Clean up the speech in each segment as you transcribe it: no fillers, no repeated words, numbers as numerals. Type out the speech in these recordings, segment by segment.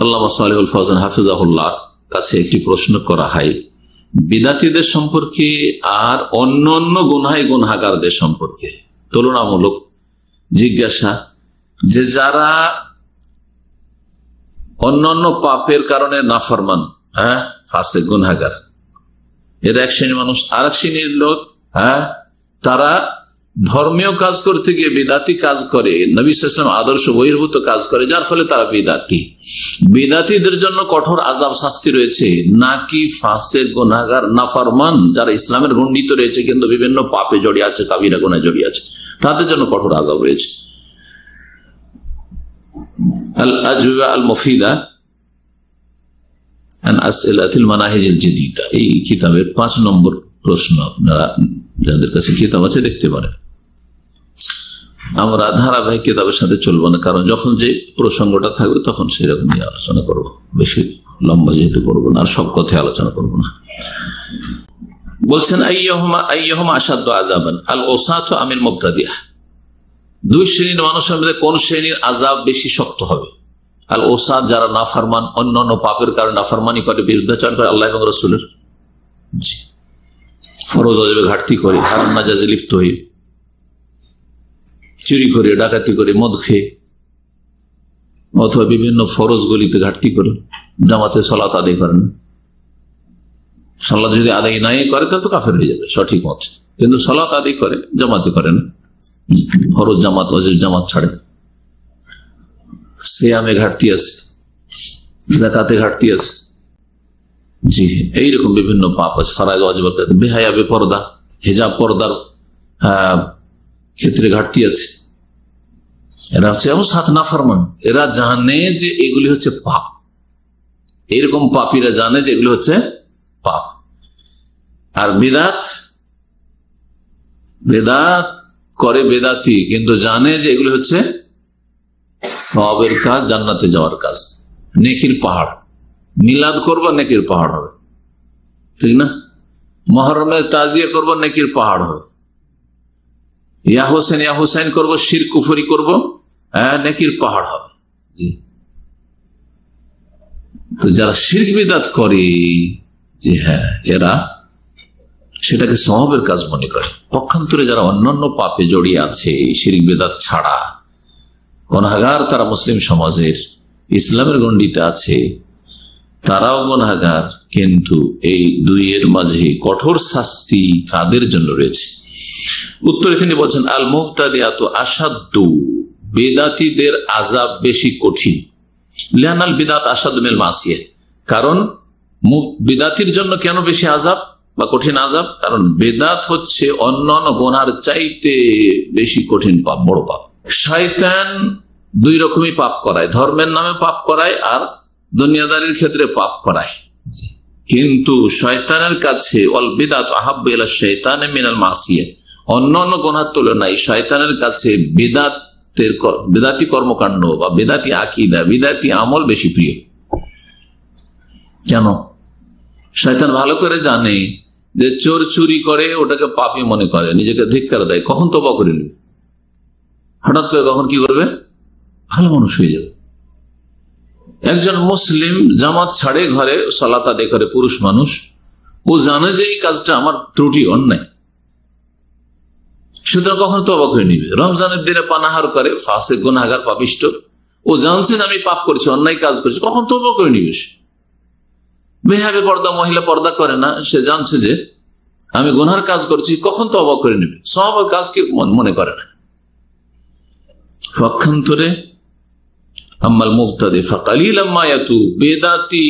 আল্লামা সালেহুল ফওজান হাফিজাহুল্লাহ কাছে একটি প্রশ্ন করা হয় বিদাতীদের সম্পর্কে আর অন্য অন্য গুনাহগারদের সম্পর্কে তুলনামূলক জিজ্ঞাসা, যে যারা অন্যান্য পাপের কারণে নাফরমান, ফাসিক গুনাহগার, এর এক শ্রেণীর মানুষ। আর এক শ্রেণীর লোক তারা ধর্মীয় কাজ করতে গিয়ে বিদাতি কাজ করে, নবী সাল্লাল্লাহু আলাইহি ওয়াসাল্লাম আদর্শ বহির্ভূত কাজ করে, যার ফলে তারা বিদাতি। বিদাতিদের জন্য কঠোর আযাব শাস্তি রয়েছে, নাকি ফাসিক গুনাহগার নাফরমান যারা ইসলামের গণ্ডিত রয়েছে কিন্তু বিভিন্ন পাপে জড়িয়ে আছে, কাবিরা গুনাহে জড়িয়ে আছে, তাদের জন্য কঠোর আযাব রয়েছে? আল আজওয়া আল মুফিদা আন আসইলাতিল মানাহিজিল জাদীদা, এই কিতাবের 5 নম্বর প্রশ্ন। আপনারা যাদের কাছে কিতাব আছে দেখতে পারেন। আমরা ধারাবাহিক কিতাবের সাথে চলবো না, কারণ যখন যে প্রসঙ্গটা থাকবে তখন সেরকম নিয়ে আলোচনা করব, বেশি লম্বা যেহেতু করবো না, আর সব কথায় আলোচনা করবো না। বলছেন আইয়ুহুমা আশাদ্দু আযাবান আল উসাতু আমিল মুবতাদিআহ, দুই শ্রেণীর মানুষের মধ্যে কোন শ্রেণীর আযাব বেশি শক্ত হবে? আল উসাত, যারা নাফরমান, অন্যান্য পাপের কারণে নাফরমানি করে, বিরুদ্ধাচরণ করে আল্লাহ এবং রাসূলের, ফরজ ওয়াজিবে ঘাটতি করে, হারাম নাজাইজে লিপ্ত হয়ে, চুরি করে, ডাকাতি করে, মদ খেয়ে, অথবা বিভিন্ন ফরজ গলিতে ঘাটতি করে, জামাতে সালাত আদায় করে না। সালাত যদি আদায় নাই করে তাহলে তো কাফের হয়ে যাবে সঠিক মত, কিন্তু সালাত আদায় করে, জামাতে করে না, ফরজ জামাত ওয়াজিব জামাত ছাড়ে, সিয়ামে ঘাটতি আছে, যাকাতে ঘাটতি আছে, জি এইরকম বিভিন্ন পাপ আছে, ফরজ ওয়াজিব, বেহায়া বেপরদা, হিজাব পর্দার ক্ষেত্রে ঘাটতি আছে। এরা হচ্ছে সাত নাফরমান, এরা জানে যে এগুলি হচ্ছে পাপ, এইরকম পাপীরা জানে যে এগুলি হচ্ছে পাপ। আর বেদাত করে বেদাতি, কিন্তু জানে যে এগুলি হচ্ছে সওয়াবের কাজ, জান্নাতে যাওয়ার কাজ, নেকির পাহাড়। মিলাদ করবো নেকির পাহাড় হবে, ঠিক না? মুহররমের তাজিয়া করবো নেকির পাহাড় হবে। ইয়া হোসেন করবো, শিরক কুফরি করবো, নেকির পাহাড় হবে। তো যারা শিরক বিদআত করে, যে এরা সেটাকে সওয়াবের কাজ মনে করে। পক্ষান্তরে যারা অন্যান্য পাপে জড়িয়ে আছে শিরক বিদআত ছাড়া, গুনাহগার, তারা মুসলিম সমাজের ইসলামের গণ্ডিতে আছে, তারাও গুনাহগার, কিন্তু এই দুইয়ের মাঝে কঠোর শাস্তি কাদের জন্য রয়েছে? উত্তরে তিনি বলছেন আল মুবতাদিআতু আশাদ্দু, বেদাতীদের আযাব বেশি কঠিন। লিআনাল বিদআত আশাদ্দু মিনাল মাসিয়াহ, কারণ বিদাতির জন্য কেন বেশি আযাব বা কঠিন আযাব? কারণ বেদাত হচ্ছে অন্যান্য গুনার চাইতে বেশি কঠিন পাপ, বড় পাপ। শয়তান দুই রকমই পাপ করায়, ধর্মের নামে পাপ করায় আর দুনিয়াদারির ক্ষেত্রে পাপ করায়। কিন্তু শয়তানের কাছে অল বিদআত আহাব্বু ইলা শাইতানি মিনাল মাসিয়াহ, অন্যান্য গুনার তুলনায় শয়তানের কাছে বেদাতি কর্মকাণ্ড বা বেদাতি আকীদা, বেদাতি আমল বেশি প্রিয়। কেন? শয়তান ভালো করে জানে যে চোর চুরি করে ওটাকে পাপী মনে করে, নিজেকে ধিক্কার দেয়, কখন তওবা করে নেবে, হঠাৎ করে কখন কি করবে, ভালো মানুষ হয়ে যাবে। একজন মুসলিম জামাত ছাড়ে, ঘরে সালাত আদায় করে, পুরুষ মানুষ, ও জানে যে এই কাজটা আমার ত্রুটি, অন্যায়, সুতরাং কখন তওবা করে নিবে। রমজানের দিনে পানাহার করে, ফাসিক গুনাহগার পাপিষ্ট, ও জানছে যে আমি পাপ করেছি, অন্যায় কাজ করেছি, কখন তওবা করে নিবে। বেহাবে পর্দা, মহিলা পর্দা করে না, সে জানছে যে আমি গুনার কাজ করছি, কখন তওবা করে নেবে, সওয়াবের কাজকে মনে করে না। পক্ষান্তরে আম্মাল মুবতাদি ফাকালিলাম মা ইয়াতুব, বেদাতি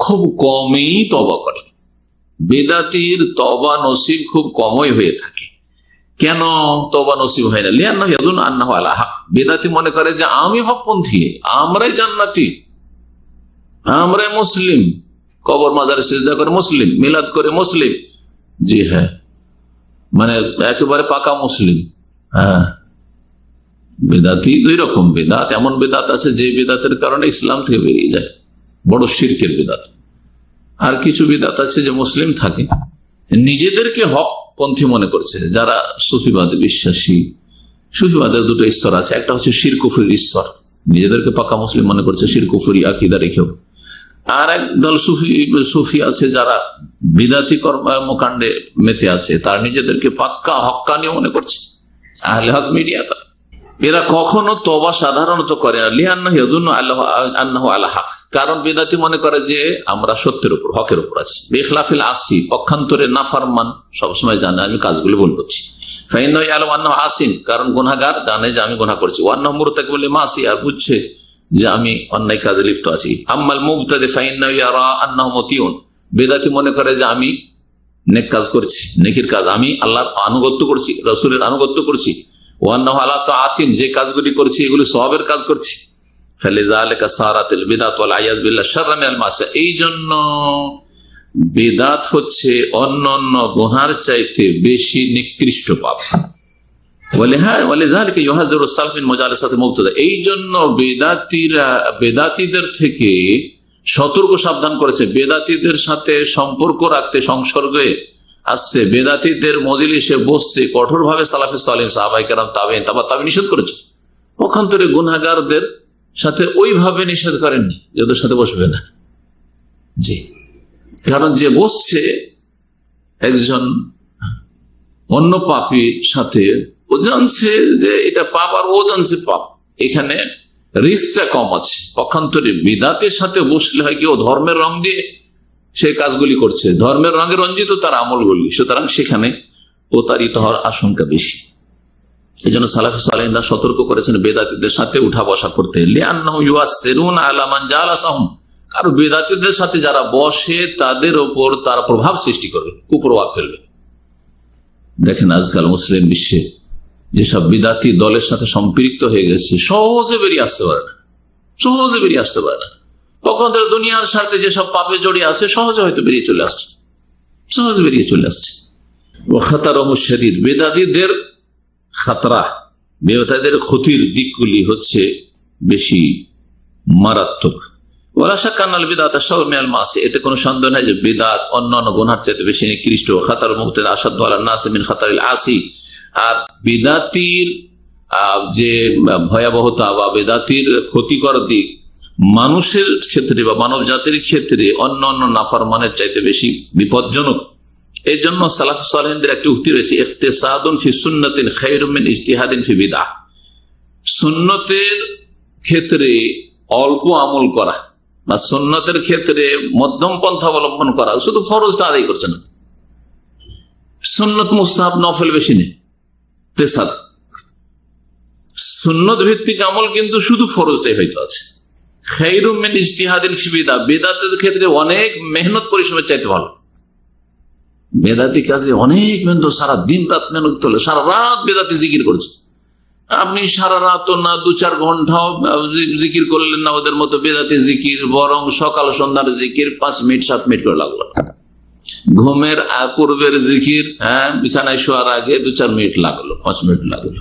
খুব কমই তওবা করে, বেদাতির তওবা নসিব খুব কমই হয়ে থাকে। কেন তওবা নসিব হয় না? লিআন্নাহু ইয়াযুন্নু আন্নাহু আলা হক, বেদাতি মনে করে যে আমি হকপন্থী, আমরাই জান্নাতি, আমরাই মুসলিম, কবর মাজারে সিজদা করে মুসলিম, মিলাদ করে মুসলিম, জি হ্যাঁ, মানে একেবারে পাকা মুসলিম। বেদাতি দুই রকম বেদাত, এমন বেদাত আছে যে বেদাতের কারণে ইসলাম থেকে বেরিয়ে যায়, বড় শিরকের বেদাত। আর কিছু বেদাত আছে যে মুসলিম থাকে, নিজেদেরকে হক পন্থী মনে করছে। যারা সুফিবাদে বিশ্বাসী, সুফিবাদের দুটো স্তর আছে, একটা হচ্ছে শিরক কুফরির স্তর, নিজেদেরকে পাকা মুসলিম মনে করছে, শিরক কুফরি আকীদা রেখেও। আর এক দল সুফি আছে যারা বিদাতি কর্মকাণ্ডে মেতে আছে, তার নিজেদেরকে পাক্কা হক্কানি মনে করছে, আহলে হক মিডিয়া। এরা কখনো তওবা সাধারণত করে না, লিআন্নাহু ইয়াযুন্নু আন্নাহু আলা হক, কারণ বিদাতি মনে করে যে আমরা সত্যের উপর, হকের উপর আছি। বিখলাফিল আসি, পক্ষান্তরে নাফরমান সবসময় জানে আমি কাজগুলো ভুল করছি। ফাইন্নাহু ইয়ালামু আন্নাহু আসিন, কারণ গুনাহগার জানে যে আমি গুনাহ করছি। ওয়া আন্নাহু মুরতাকিবুল লিমাসি, আর বুঝছে যে আমি অন্যায় কাজে লিপ্ত আছি। আম্মাল মুবতাদি ফাইন্নাহু ইয়ারা আন্নাহু মুতিউন, বিদাতি মনে করে যে আমি নেক কাজ করছি, নেকির কাজ, আমি আল্লাহর আনুগত্য করছি, রাসূলের আনুগত্য করছি। ওয়ান্নাহু আলা তাআতিন, যে কাজগুলি করছি এগুলি সওয়াবের কাজ করছি। ফালিযালিকা সারাতিল বিদআত ওয়াল আয়ায বিল্লাহ শাররা মিনাল মাসা, এই জন্য বিদআত হচ্ছে অন্যান্য গুনার চাইতে বেশি নিকৃষ্ট পাপ। ওয়ালিযালিকা ইউহাযিরু সালফ মিন মুজালাসাতিল মুবতাদি, এই জন্য বেদাতীদের থেকে সতর্ক সাবধান করেছে। বেদাতীদের সাথে সম্পর্ক রাখতে, সংসর্গে আসতে, বেদাতীদের মজলিসে বসতে কঠোরভাবে সালাফে সালেহ সাহাবায়ে কেরাম তাবেঈন তাবা তাবেঈন নিষেধ করেছে। পক্ষান্তরে গুনাহগারদের সাথে ওইভাবে নিষেধ করেননি, যাদের সাথে বসবে না। জি, কারণ যে বসছে একজন অন্য পাপীর সাথে, ও জানছে যে এটা পাপ আর ও জানছে পাপ, এখানে রিস্কটা কম আছে। পক্ষান্তরে বিদআতের সাথে বসলে হয় কি, ও ধর্মের রং দিয়ে সেই কাজগুলি করছে, ধর্মের রঙে রঞ্জিত তার আমলগুলি, সুতরাং সেখানে প্রতারিত হওয়ার আশঙ্কা বেশি। এই জন্য সালাফে সালেহিনরা সতর্ক করেছেন বেদাতীদের সাথে উঠা বসা করতে। লিআন্নাহু ইউআসসিরুনা আলা মান জালাসাহুম, আর বেদাতীদের সাথে যারা বসে তাদের ওপর তার প্রভাব সৃষ্টি করবে, কুপ্রভাব ফেলবে। দেখেন আজকাল মুসলিম বিশ্বে যেসব বিদাতি দলের সাথে সম্পৃক্ত হয়ে গেছে, সহজে বেরিয়ে আসতে পারে না, সহজে বেরিয়ে আসতে পারে না। পক্ষান্তরে দুনিয়ার সাথে যেসব পাপে জড়িয়ে আছে সহজে হয়তো বেরিয়ে চলে আসছে, সহজে বেরিয়ে চলে আসছে। ও খাতারহু শাদীদ, বেদাতীদের খাতরা, বেদাতীদের ক্ষতির দিকগুলি হচ্ছে বেশি মারাত্মক। ওয়ালা শাক্কা আন্নাল বিদআত আশাররু মিনাল মাসি, এতে কোনো সন্দেহ নাই যে বিদআত অন্যান্য গুনার চাইতে বেশি নিকৃষ্ট। খাতার মুবতাদি আশাদ্দু আলান নাস মিন খাতারিল আসি, আর বিদআতির যে ভয়াবহতা বা বিদআতির ক্ষতিকর দিক মানুষের ক্ষেত্রে বা মানব জাতির ক্ষেত্রে অন্যান্য নাফরমানের চাইতে বেশি বিপজ্জনক। এই জন্য সালাফে সালেহিনদের একটি উক্তি রয়েছে, ইখতিসাদুন ফি সুন্নাতিন খায়রুম মিন ইজতিহাদিন ফি বিদআহ, সুন্নতের ক্ষেত্রে অল্প আমল করা বা সুন্নতের ক্ষেত্রে মধ্যম পন্থা অবলম্বন করা, শুধু ফরজটা আদায় করছে না, সুন্নত মুস্তাহাব নফল বেশি নেই, তেসাদ সুন্নত ভিত্তিক আমল কিন্তু শুধু ফরজটাই হয়তো আছে। খায়রুম মিন ইজতিহাদিন ফি বিদআহ, বিদআতের ক্ষেত্রে অনেক মেহনত পরিশ্রমের চাইতে ভালো। বেদাতি কাজে অনেক মেহনত, সারা দিন রাত মেহনত তোলে, সারা রাত বেদাতি জিকির করছে। আপনি সারা রাত না 2-4 ঘন্টাও জিকির করলেন না ওদের মতো বেদাতি জিকির, বরং সকাল সন্ধ্যার জিকির 5 মিনিট 7 মিনিট করে লাগলো। ঘুমের পূর্বের জিকির, বিছানায় শোয়ার আগে 2-4 মিনিট লাগলো, 5 মিনিট লাগলো।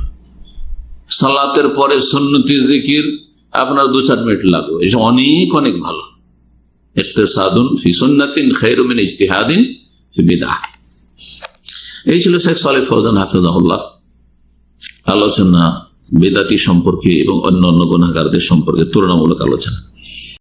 সালাতের পরে সুন্নতি জিকির আপনার 2-4 মিনিট লাগলো। এসব অনেক অনেক ভালো। ইকতিসাদুন ফি সুন্নাতিন খায়রুম মিন ইজতিহাদিন ফি বিদআহ। এই ছিল শেখ সালেহ ফওজান হাফিজাহুল্লাহ আলোচনা বেদাতি সম্পর্কে এবং অন্যান্য গুনাহগারদের সম্পর্কে তুলনামূলক আলোচনা।